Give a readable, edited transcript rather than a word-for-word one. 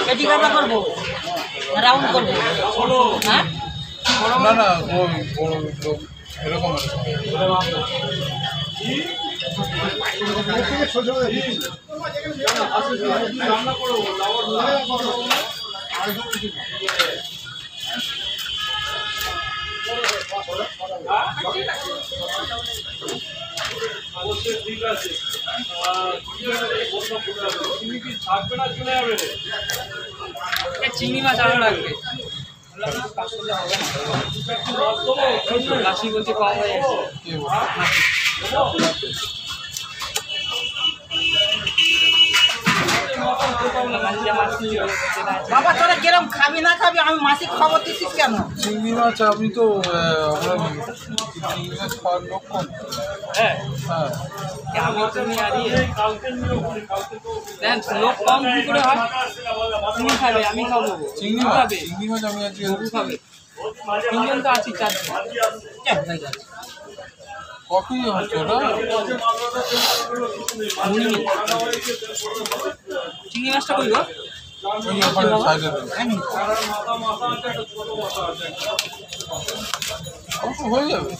পেটি কাটা করবো, রাউন্ড করবো। হ্যাঁ না না ওই বড় এরকম ঠিক আছে, তুমি কি থাকবে না চলে যাবে? চিংড়ি মাছ আরো লাগবে। কাশি বলতে কম হয়ে বাবা, তোরা কিরম খাবি না খাবি আমি মাসিক খবর দিচ্ছিস কেন? চিংড়ি মাছ আমি তো আমরা চিংড়ি মাছ খাওয়ার লোক কম। হ্যাঁ হ্যাঁ আমি তুমি লোক কম কি করে হয়? তুমি খাবে, আমি খাবো। চিংড়ি মাছ আমি আজকে খাবে, তিনজন তো আছি, চারজন। কফি হচ্ছে ওটা। চিংড়ি মাছটা কই গো? ওই ওখানে সাইডে হয়ে যাবে।